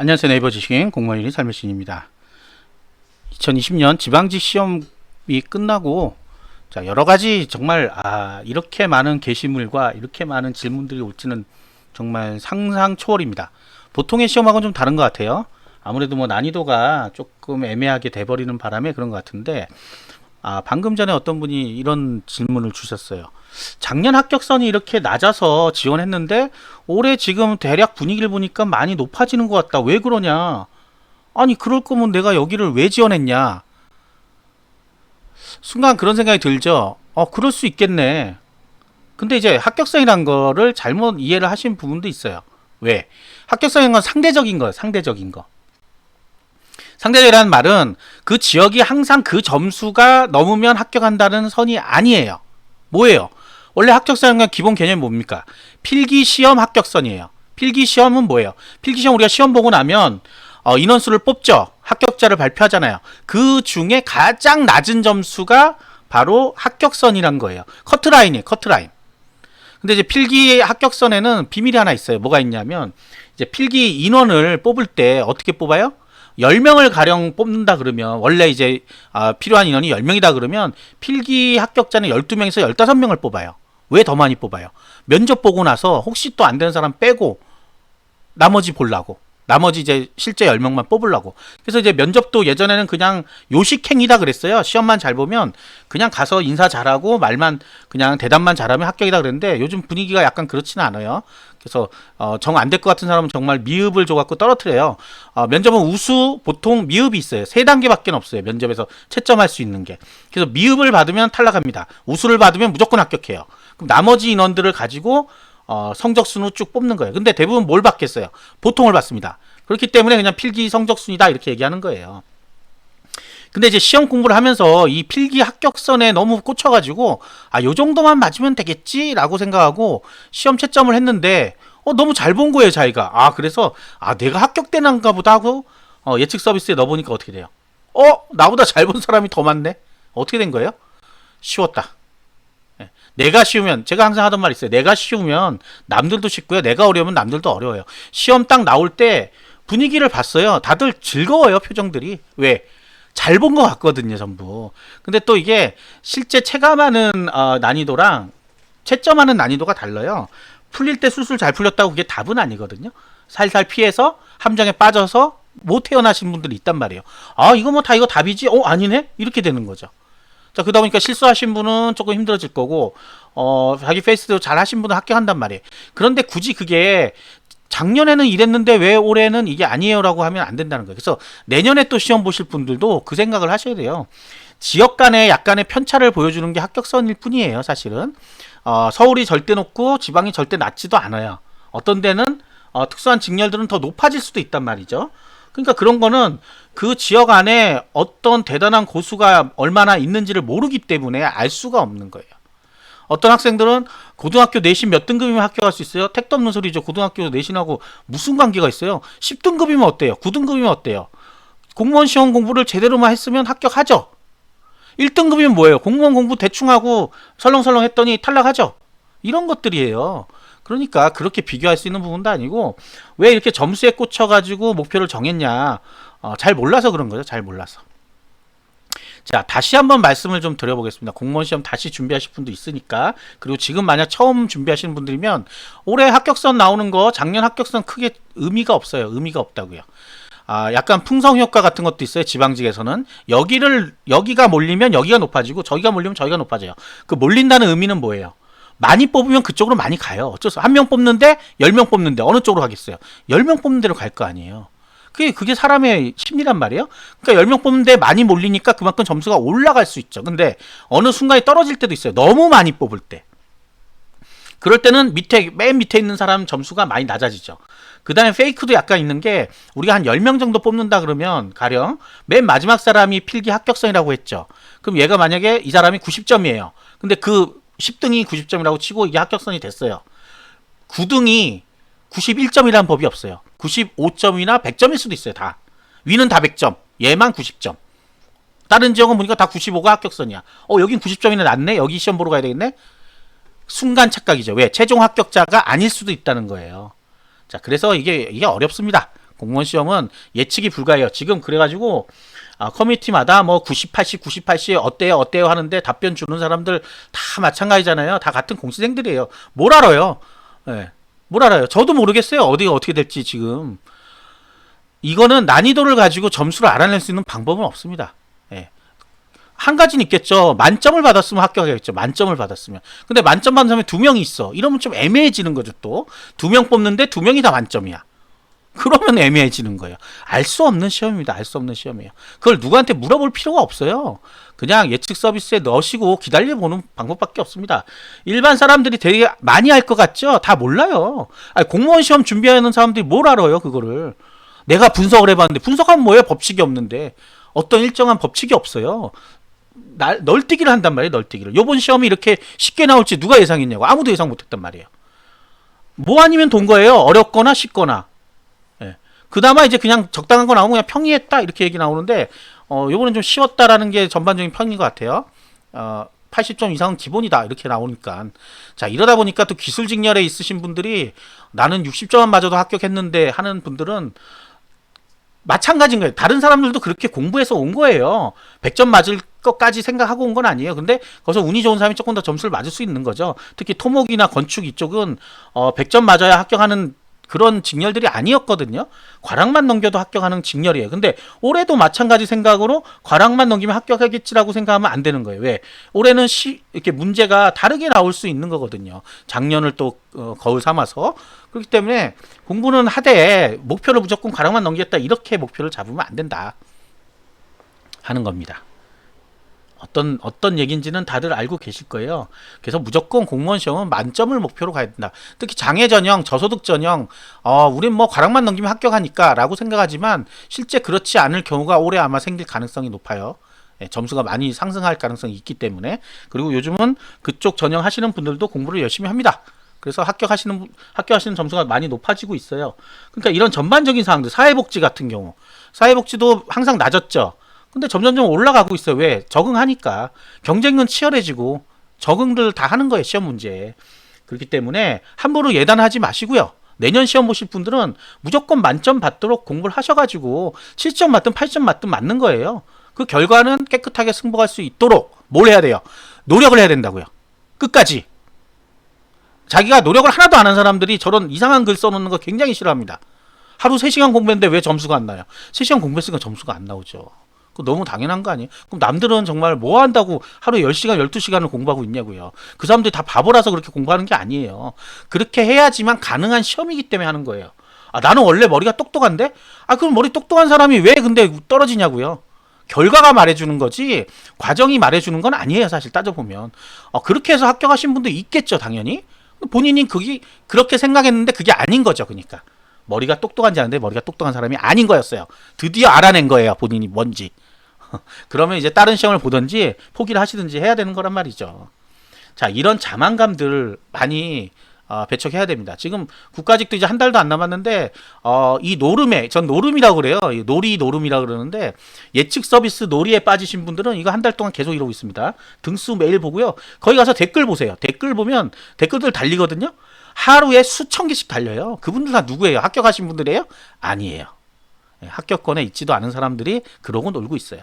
안녕하세요. 네이버 지식인 공무원 1인 삶의 신입니다. 2020년 지방직 시험이 끝나고 자, 여러 가지 정말 이렇게 많은 게시물과 이렇게 많은 질문들이 올지는 정말 상상 초월입니다. 보통의 시험하고는 좀 다른 것 같아요. 아무래도 뭐 난이도가 조금 애매하게 돼버리는 바람에 그런 것 같은데 방금 전에 어떤 분이 이런 질문을 주셨어요. 작년 합격선이 이렇게 낮아서 지원했는데 올해 지금 대략 분위기를 보니까 많이 높아지는 것 같다. 왜 그러냐? 아니 그럴 거면 내가 여기를 왜 지원했냐? 순간 그런 생각이 들죠. 그럴 수 있겠네. 근데 이제 합격선이란 거를 잘못 이해를 하신 부분도 있어요. 왜? 합격선인 건 상대적인 거예요. 상대적인 거. 상대적이라는 말은 그 지역이 항상 그 점수가 넘으면 합격한다는 선이 아니에요. 뭐예요? 원래 합격선의 기본 개념이 뭡니까? 필기시험 합격선이에요. 필기시험은 뭐예요? 필기시험 우리가 시험 보고 나면 인원수를 뽑죠. 합격자를 발표하잖아요. 그 중에 가장 낮은 점수가 바로 합격선이란 거예요. 커트라인이에요. 커트라인. 근데 이제 필기 합격선에는 비밀이 하나 있어요. 뭐가 있냐면 이제 필기 인원을 뽑을 때 어떻게 뽑아요? 10명을 가령 뽑는다 그러면 원래 이제 필요한 인원이 10명이다 그러면 필기 합격자는 12명에서 15명을 뽑아요. 왜 더 많이 뽑아요? 면접 보고 나서 혹시 또 안 되는 사람 빼고 나머지 보려고. 나머지 이제 실제 10명만 뽑으려고. 그래서 이제 면접도 예전에는 그냥 요식행위다 그랬어요. 시험만 잘 보면 그냥 가서 인사 잘하고 말만 그냥 대답만 잘하면 합격이다 그랬는데 요즘 분위기가 약간 그렇지는 않아요. 그래서 정 안 될 것 같은 사람은 정말 미흡을 줘갖고 떨어뜨려요. 면접은 우수 보통 미흡이 있어요. 3단계밖에 없어요. 면접에서 채점할 수 있는 게. 그래서 미흡을 받으면 탈락합니다. 우수를 받으면 무조건 합격해요. 그럼 나머지 인원들을 가지고 성적순으로 쭉 뽑는 거예요. 근데 대부분 뭘 받겠어요? 보통을 받습니다. 그렇기 때문에 그냥 필기 성적순이다 이렇게 얘기하는 거예요. 근데 이제 시험 공부를 하면서 이 필기 합격선에 너무 꽂혀가지고 요 정도만 맞으면 되겠지라고 생각하고 시험 채점을 했는데 너무 잘 본 거예요 자기가. 그래서 내가 합격되는가 보다 하고 예측 서비스에 넣어보니까 어떻게 돼요? 나보다 잘 본 사람이 더 많네. 어떻게 된 거예요? 쉬웠다. 내가 쉬우면 제가 항상 하던 말 있어요. 내가 쉬우면 남들도 쉽고요. 내가 어려우면 남들도 어려워요. 시험 딱 나올 때 분위기를 봤어요. 다들 즐거워요. 표정들이. 왜? 잘 본 것 같거든요. 전부. 근데 또 이게 실제 체감하는 난이도랑 채점하는 난이도가 달라요. 풀릴 때 술술 잘 풀렸다고 그게 답은 아니거든요. 살살 피해서 함정에 빠져서 못 태어나신 분들이 있단 말이에요. 이거 뭐 다 이거 답이지? 아니네? 이렇게 되는 거죠. 자, 그러다 보니까 실수하신 분은 조금 힘들어질 거고, 자기 페이스도 잘 하신 분은 합격한단 말이에요. 그런데 굳이 그게 작년에는 이랬는데 왜 올해는 이게 아니에요 라고 하면 안 된다는 거예요. 그래서 내년에 또 시험 보실 분들도 그 생각을 하셔야 돼요. 지역 간에 약간의 편차를 보여주는 게 합격선일 뿐이에요, 사실은. 서울이 절대 높고 지방이 절대 낮지도 않아요. 어떤 데는 특수한 직렬들은 더 높아질 수도 있단 말이죠. 그러니까 그런 거는 그 지역 안에 어떤 대단한 고수가 얼마나 있는지를 모르기 때문에 알 수가 없는 거예요. 어떤 학생들은 고등학교 내신 몇 등급이면 합격할 수 있어요? 택도 없는 소리죠. 고등학교 내신하고 무슨 관계가 있어요? 10등급이면 어때요? 9등급이면 어때요? 공무원 시험 공부를 제대로만 했으면 합격하죠. 1등급이면 뭐예요? 공무원 공부 대충 하고 설렁설렁 했더니 탈락하죠. 이런 것들이에요. 그러니까 그렇게 비교할 수 있는 부분도 아니고 왜 이렇게 점수에 꽂혀가지고 목표를 정했냐. 잘 몰라서 그런 거죠. 잘 몰라서. 자, 다시 한번 말씀을 좀 드려보겠습니다. 공무원 시험 다시 준비하실 분도 있으니까. 그리고 지금 만약 처음 준비하시는 분들이면 올해 합격선 나오는 거 작년 합격선 크게 의미가 없어요. 의미가 없다고요. 약간 풍성 효과 같은 것도 있어요. 지방직에서는 여기가 몰리면 여기가 높아지고 저기가 몰리면 저기가 높아져요. 그 몰린다는 의미는 뭐예요? 많이 뽑으면 그쪽으로 많이 가요. 어쩔 수 없어. 1명 뽑는데 10명 뽑는데 어느 쪽으로 가겠어요? 10명 뽑는 대로 갈 거 아니에요. 그게 사람의 심리란 말이에요. 그러니까 10명 뽑는데 많이 몰리니까 그만큼 점수가 올라갈 수 있죠. 근데 어느 순간에 떨어질 때도 있어요. 너무 많이 뽑을 때. 그럴 때는 맨 밑에 있는 사람 점수가 많이 낮아지죠. 그 다음에 페이크도 약간 있는 게 우리가 한 10명 정도 뽑는다 그러면 가령 맨 마지막 사람이 필기 합격선이라고 했죠. 그럼 얘가 만약에 이 사람이 90점이에요. 근데 그 10등이 90점이라고 치고 이게 합격선이 됐어요. 9등이 91점이라는 법이 없어요. 95점이나 100점일 수도 있어요. 다. 위는 다 100점. 얘만 90점. 다른 지역은 보니까 다 95가 합격선이야. 여긴 90점이나 낮네? 여기 시험 보러 가야 되겠네? 순간 착각이죠. 왜? 최종 합격자가 아닐 수도 있다는 거예요. 자, 그래서 이게 어렵습니다. 공무원 시험은 예측이 불가해요. 지금 그래가지고 커뮤니티마다 뭐 90, 80, 90, 80 어때요 어때요 하는데 답변 주는 사람들 다 마찬가지잖아요. 다 같은 공시생들이에요. 뭘 알아요? 예. 뭘 알아요? 저도 모르겠어요. 어디가 어떻게 될지 지금. 이거는 난이도를 가지고 점수를 알아낼 수 있는 방법은 없습니다. 예. 한 가지는 있겠죠. 만점을 받았으면 합격하겠죠. 만점을 받았으면. 근데 만점 받은 사람이 2명이 있어. 이러면 좀 애매해지는 거죠, 또. 2명 뽑는데 2명이 다 만점이야. 그러면 애매해지는 거예요. 알 수 없는 시험입니다. 알 수 없는 시험이에요. 그걸 누구한테 물어볼 필요가 없어요. 그냥 예측 서비스에 넣으시고 기다려보는 방법밖에 없습니다. 일반 사람들이 되게 많이 알 것 같죠? 다 몰라요. 아니, 공무원 시험 준비하는 사람들이 뭘 알아요, 그거를. 내가 분석을 해봤는데, 분석하면 뭐예요? 법칙이 없는데. 어떤 일정한 법칙이 없어요. 널뛰기를 한단 말이에요, 널뛰기를. 요번 시험이 이렇게 쉽게 나올지 누가 예상했냐고. 아무도 예상 못했단 말이에요. 뭐 아니면 돈 거예요. 어렵거나 쉽거나. 예. 그나마 이제 그냥 적당한 거 나오면 그냥 평이했다 이렇게 얘기 나오는데 요번엔 좀 쉬웠다라는 게 전반적인 평인 것 같아요. 80점 이상은 기본이다 이렇게 나오니까. 자, 이러다 보니까 또 기술 직렬에 있으신 분들이 나는 60점만 맞아도 합격했는데 하는 분들은 마찬가지인 거예요. 다른 사람들도 그렇게 공부해서 온 거예요. 100점 맞을 것까지 생각하고 온 건 아니에요. 근데 거기서 운이 좋은 사람이 조금 더 점수를 맞을 수 있는 거죠. 특히 토목이나 건축 이쪽은 100점 맞아야 합격하는 그런 직렬들이 아니었거든요. 과락만 넘겨도 합격하는 직렬이에요. 근데 올해도 마찬가지 생각으로 과락만 넘기면 합격하겠지라고 생각하면 안 되는 거예요. 왜? 올해는 이렇게 문제가 다르게 나올 수 있는 거거든요. 작년을 또 거울 삼아서. 그렇기 때문에 공부는 하되 목표를 무조건 과락만 넘기겠다 이렇게 목표를 잡으면 안 된다 하는 겁니다. 어떤 얘기인지는 다들 알고 계실 거예요. 그래서 무조건 공무원 시험은 만점을 목표로 가야 된다. 특히 장애 전형, 저소득 전형, 우린 뭐 과락만 넘기면 합격하니까 라고 생각하지만 실제 그렇지 않을 경우가 올해 아마 생길 가능성이 높아요. 예, 점수가 많이 상승할 가능성이 있기 때문에. 그리고 요즘은 그쪽 전형 하시는 분들도 공부를 열심히 합니다. 그래서 합격하시는 점수가 많이 높아지고 있어요. 그러니까 이런 전반적인 사항들, 사회복지 같은 경우, 사회복지도 항상 낮았죠. 근데 점점점 올라가고 있어요. 왜? 적응하니까. 경쟁은 치열해지고 적응들 다 하는 거예요. 시험 문제에. 그렇기 때문에 함부로 예단하지 마시고요. 내년 시험 보실 분들은 무조건 만점 받도록 공부를 하셔가지고 7점 맞든 8점 맞든 맞는 거예요. 그 결과는 깨끗하게 승복할 수 있도록 뭘 해야 돼요? 노력을 해야 된다고요. 끝까지. 자기가 노력을 하나도 안 한 사람들이 저런 이상한 글 써놓는 거 굉장히 싫어합니다. 하루 3시간 공부했는데 왜 점수가 안 나요? 3시간 공부했으니까 점수가 안 나오죠. 너무 당연한 거 아니에요? 그럼 남들은 정말 뭐 한다고 하루에 10시간, 12시간을 공부하고 있냐고요. 그 사람들이 다 바보라서 그렇게 공부하는 게 아니에요. 그렇게 해야지만 가능한 시험이기 때문에 하는 거예요. 나는 원래 머리가 똑똑한데? 그럼 머리 똑똑한 사람이 왜 근데 떨어지냐고요. 결과가 말해주는 거지 과정이 말해주는 건 아니에요. 사실 따져보면. 그렇게 해서 합격하신 분도 있겠죠. 당연히. 본인이 그렇게 생각했는데 그게 아닌 거죠. 그러니까. 머리가 똑똑한지 아는데 머리가 똑똑한 사람이 아닌 거였어요. 드디어 알아낸 거예요. 본인이 뭔지. 그러면 이제 다른 시험을 보든지 포기를 하시든지 해야 되는 거란 말이죠. 자, 이런 자만감들 많이 배척해야 됩니다. 지금 국가직도 이제 한 달도 안 남았는데 이 노름에, 전 노름이라고 그래요. 노름이라고 그러는데 예측 서비스 놀이에 빠지신 분들은 이거 한 달 동안 계속 이러고 있습니다. 등수 매일 보고요. 거기 가서 댓글 보세요. 댓글 보면 댓글들 달리거든요. 하루에 수천 개씩 달려요. 그분들 다 누구예요? 합격하신 분들이에요? 아니에요. 합격권에 있지도 않은 사람들이 그러고 놀고 있어요.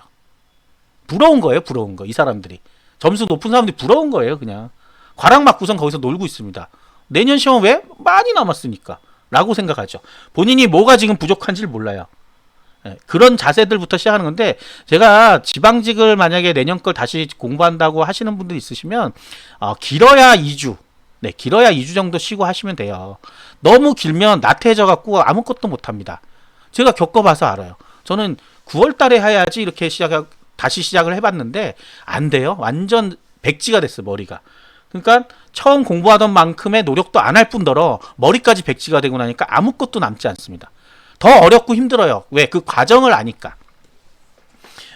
부러운 거예요. 부러운 거. 이 사람들이. 점수 높은 사람들이 부러운 거예요. 그냥. 과락 맞고선 거기서 놀고 있습니다. 내년 시험 왜? 많이 남았으니까. 라고 생각하죠. 본인이 뭐가 지금 부족한지를 몰라요. 그런 자세들부터 시작하는 건데 제가 지방직을 만약에 내년 걸 다시 공부한다고 하시는 분들 있으시면 길어야 2주. 네, 길어야 2주 정도 쉬고 하시면 돼요. 너무 길면 나태해져 갖고 아무것도 못 합니다. 제가 겪어봐서 알아요. 저는 9월 달에 해야지 이렇게 다시 시작을 해봤는데 안 돼요. 완전 백지가 됐어요. 머리가. 그러니까 처음 공부하던 만큼의 노력도 안 할 뿐더러 머리까지 백지가 되고 나니까 아무것도 남지 않습니다. 더 어렵고 힘들어요. 왜? 그 과정을 아니까.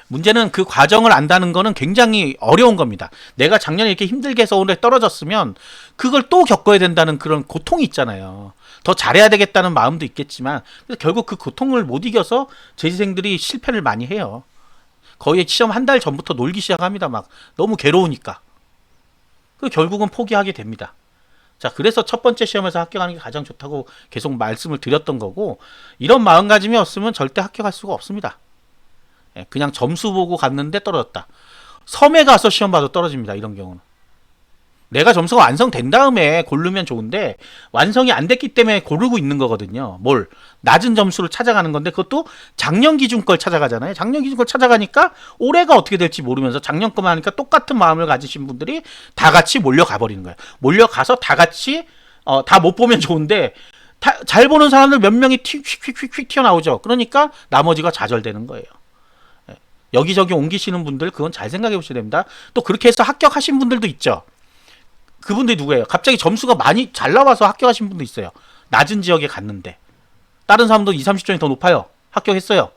문제는 그 과정을 안다는 거는 굉장히 어려운 겁니다. 내가 작년에 이렇게 힘들게 해서 올해 떨어졌으면 그걸 또 겪어야 된다는 그런 고통이 있잖아요. 더 잘해야 되겠다는 마음도 있겠지만 결국 그 고통을 못 이겨서 재시생들이 실패를 많이 해요. 거의 시험 한 달 전부터 놀기 시작합니다. 막 너무 괴로우니까. 결국은 포기하게 됩니다. 자, 그래서 첫 번째 시험에서 합격하는 게 가장 좋다고 계속 말씀을 드렸던 거고, 이런 마음가짐이 없으면 절대 합격할 수가 없습니다. 그냥 점수 보고 갔는데 떨어졌다. 섬에 가서 시험 봐도 떨어집니다. 이런 경우는. 내가 점수가 완성된 다음에 고르면 좋은데 완성이 안 됐기 때문에 고르고 있는 거거든요. 뭘? 낮은 점수를 찾아가는 건데 그것도 작년 기준 걸 찾아가잖아요. 작년 기준 걸 찾아가니까 올해가 어떻게 될지 모르면서 작년 거만 하니까 똑같은 마음을 가지신 분들이 다 같이 몰려가 버리는 거예요. 몰려가서 다 같이 다 못 보면 좋은데 잘 보는 사람들 몇 명이 휙휙휙휙 튀어나오죠. 그러니까 나머지가 좌절되는 거예요. 여기저기 옮기시는 분들 그건 잘 생각해 보셔야 됩니다. 또 그렇게 해서 합격하신 분들도 있죠. 그분들이 누구예요? 갑자기 점수가 많이 잘 나와서 합격하신 분도 있어요. 낮은 지역에 갔는데 다른 사람도 20, 30점이 더 높아요. 합격했어요.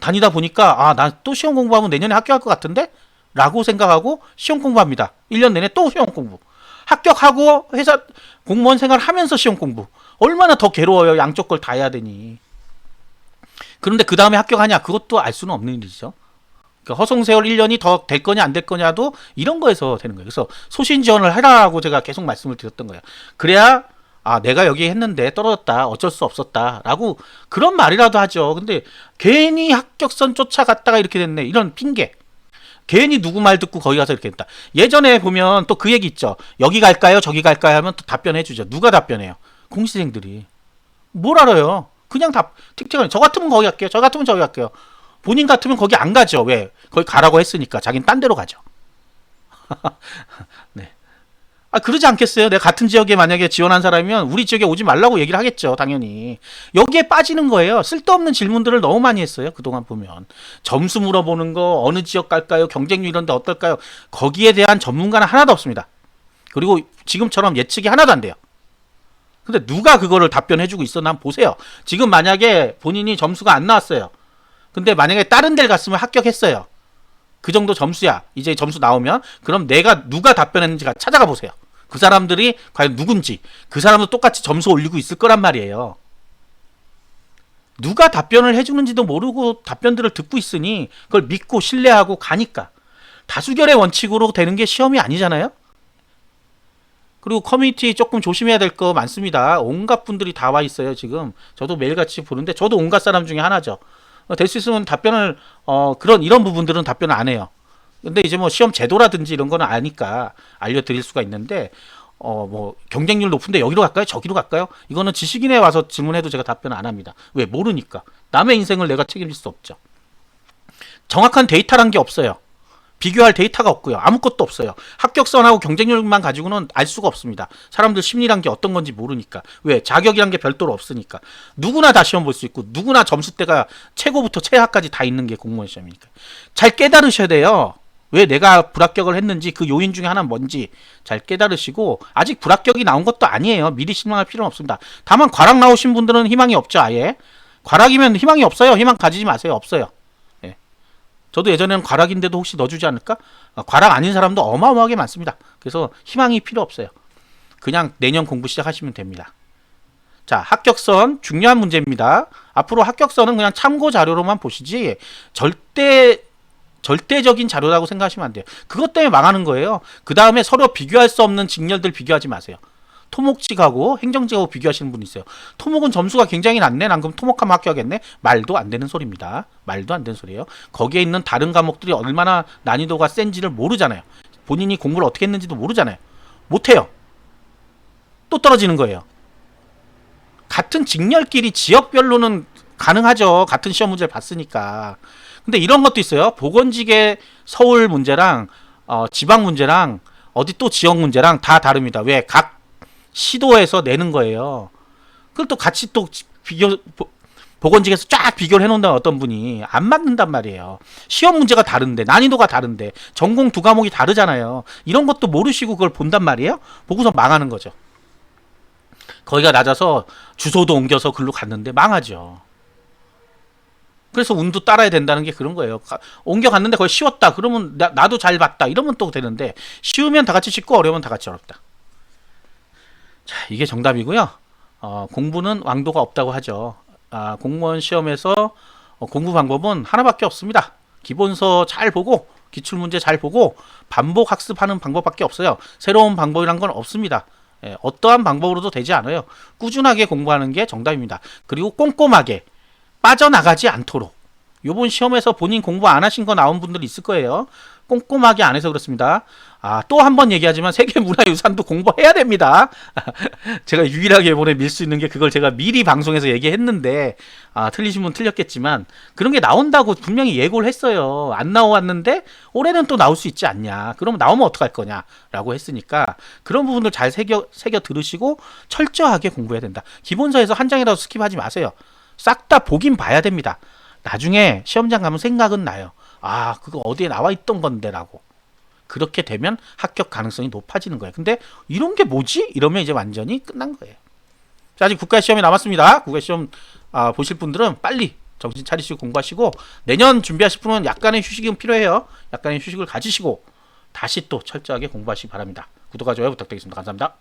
다니다 보니까 나 또 시험 공부하면 내년에 합격할 것 같은데? 라고 생각하고 시험 공부합니다. 1년 내내 또 시험 공부. 합격하고 회사 공무원 생활하면서 시험 공부. 얼마나 더 괴로워요. 양쪽 걸 다 해야 되니. 그런데 그 다음에 합격하냐? 그것도 알 수는 없는 일이죠. 그러니까 허송세월 1년이 더 될 거냐 안 될 거냐도 이런 거에서 되는 거예요. 그래서 소신 지원을 해라고 제가 계속 말씀을 드렸던 거예요. 그래야 내가 여기 했는데 떨어졌다. 어쩔 수 없었다. 라고 그런 말이라도 하죠. 근데 괜히 합격선 쫓아갔다가 이렇게 됐네. 이런 핑계. 괜히 누구 말 듣고 거기 가서 이렇게 했다. 예전에 보면 또 그 얘기 있죠. 여기 갈까요? 저기 갈까요? 하면 또 답변해 주죠. 누가 답변해요? 공시생들이. 뭘 알아요? 그냥 틱틱하게 저 같으면 거기 갈게요. 저 같으면 저기 갈게요. 본인 같으면 거기 안 가죠. 왜? 거기 가라고 했으니까. 자기는 딴 데로 가죠. 네. 그러지 않겠어요? 내가 같은 지역에 만약에 지원한 사람이면 우리 지역에 오지 말라고 얘기를 하겠죠. 당연히. 여기에 빠지는 거예요. 쓸데없는 질문들을 너무 많이 했어요. 그동안 보면. 점수 물어보는 거, 어느 지역 갈까요? 경쟁률 이런 데 어떨까요? 거기에 대한 전문가는 하나도 없습니다. 그리고 지금처럼 예측이 하나도 안 돼요. 근데 누가 그거를 답변해주고 있어? 난 보세요. 지금 만약에 본인이 점수가 안 나왔어요. 근데 만약에 다른 데를 갔으면 합격했어요. 그 정도 점수야. 이제 점수 나오면 그럼 내가 누가 답변했는지 찾아가 보세요. 그 사람들이 과연 누군지. 그 사람도 똑같이 점수 올리고 있을 거란 말이에요. 누가 답변을 해주는지도 모르고 답변들을 듣고 있으니 그걸 믿고 신뢰하고 가니까. 다수결의 원칙으로 되는 게 시험이 아니잖아요. 그리고 커뮤니티 조금 조심해야 될 거 많습니다. 온갖 분들이 다 와 있어요. 지금 저도 매일같이 보는데 저도 온갖 사람 중에 하나죠. 될 수 있으면 답변을 이런 부분들은 답변을 안 해요. 근데 이제 뭐 시험 제도라든지 이런 거는 아니까 알려드릴 수가 있는데 뭐 경쟁률 높은데 여기로 갈까요? 저기로 갈까요? 이거는 지식인에 와서 질문해도 제가 답변을 안 합니다. 왜? 모르니까. 남의 인생을 내가 책임질 수 없죠. 정확한 데이터란 게 없어요. 비교할 데이터가 없고요. 아무것도 없어요. 합격선하고 경쟁률만 가지고는 알 수가 없습니다. 사람들 심리란 게 어떤 건지 모르니까. 왜? 자격이란 게 별도로 없으니까. 누구나 다 시험 볼 수 있고 누구나 점수대가 최고부터 최하까지 다 있는 게 공무원 시험이니까. 잘 깨달으셔야 돼요. 왜 내가 불합격을 했는지 그 요인 중에 하나는 뭔지 잘 깨달으시고 아직 불합격이 나온 것도 아니에요. 미리 실망할 필요는 없습니다. 다만 과락 나오신 분들은 희망이 없죠. 아예. 과락이면 희망이 없어요. 희망 가지지 마세요. 없어요. 저도 예전에는 과락인데도 혹시 넣어주지 않을까? 과락 아닌 사람도 어마어마하게 많습니다. 그래서 희망이 필요 없어요. 그냥 내년 공부 시작하시면 됩니다. 자, 합격선 중요한 문제입니다. 앞으로 합격선은 그냥 참고 자료로만 보시지 절대적인 자료라고 생각하시면 안 돼요. 그것 때문에 망하는 거예요. 그 다음에 서로 비교할 수 없는 직렬들 비교하지 마세요. 토목직하고 행정직하고 비교하시는 분이 있어요. 토목은 점수가 굉장히 낮네. 난 그럼 토목하면 합격하겠네. 말도 안 되는 소리입니다. 말도 안 되는 소리예요. 거기에 있는 다른 과목들이 얼마나 난이도가 센지를 모르잖아요. 본인이 공부를 어떻게 했는지도 모르잖아요. 못해요. 또 떨어지는 거예요. 같은 직렬끼리 지역별로는 가능하죠. 같은 시험 문제를 봤으니까. 근데 이런 것도 있어요. 보건직의 서울 문제랑 지방 문제랑 어디 또 지역 문제랑 다 다릅니다. 왜? 각 시도에서 내는 거예요. 그걸 또 같이 또 보건직에서 쫙 비교를 해놓는다 어떤 분이 안 맞는단 말이에요. 시험 문제가 다른데 난이도가 다른데 전공 두 과목이 다르잖아요. 이런 것도 모르시고 그걸 본단 말이에요. 보고서 망하는 거죠. 거기가 낮아서 주소도 옮겨서 글로 갔는데 망하죠. 그래서 운도 따라야 된다는 게 그런 거예요. 옮겨갔는데 거기 쉬웠다. 그러면 나도 잘 봤다. 이러면 또 되는데 쉬우면 다 같이 쉽고 어려우면 다 같이 어렵다. 자, 이게 정답이고요. 공부는 왕도가 없다고 하죠. 공무원 시험에서 공부 방법은 하나밖에 없습니다. 기본서 잘 보고 기출문제 잘 보고 반복 학습하는 방법밖에 없어요. 새로운 방법이란 건 없습니다. 예, 어떠한 방법으로도 되지 않아요. 꾸준하게 공부하는 게 정답입니다. 그리고 꼼꼼하게 빠져나가지 않도록. 요번 시험에서 본인 공부 안 하신 거 나온 분들 있을 거예요. 꼼꼼하게 안 해서 그렇습니다. 또 한 번 얘기하지만 세계문화유산도 공부해야 됩니다. 제가 유일하게 이번에 밀 수 있는 게 그걸 제가 미리 방송에서 얘기했는데 틀리신 분 틀렸겠지만 그런 게 나온다고 분명히 예고를 했어요. 안 나왔는데 올해는 또 나올 수 있지 않냐. 그러면 나오면 어떡할 거냐 라고 했으니까 그런 부분들 잘 새겨 들으시고 철저하게 공부해야 된다. 기본서에서 한 장이라도 스킵하지 마세요. 싹 다 보긴 봐야 됩니다. 나중에 시험장 가면 생각은 나요. 그거 어디에 나와 있던 건데 라고. 그렇게 되면 합격 가능성이 높아지는 거예요. 근데 이런 게 뭐지? 이러면 이제 완전히 끝난 거예요. 자, 아직 국가시험이 남았습니다. 국가시험 보실 분들은 빨리 정신 차리시고 공부하시고 내년 준비하실 분은 약간의 휴식은 필요해요. 약간의 휴식을 가지시고 다시 또 철저하게 공부하시기 바랍니다. 구독과 좋아요 부탁드리겠습니다. 감사합니다.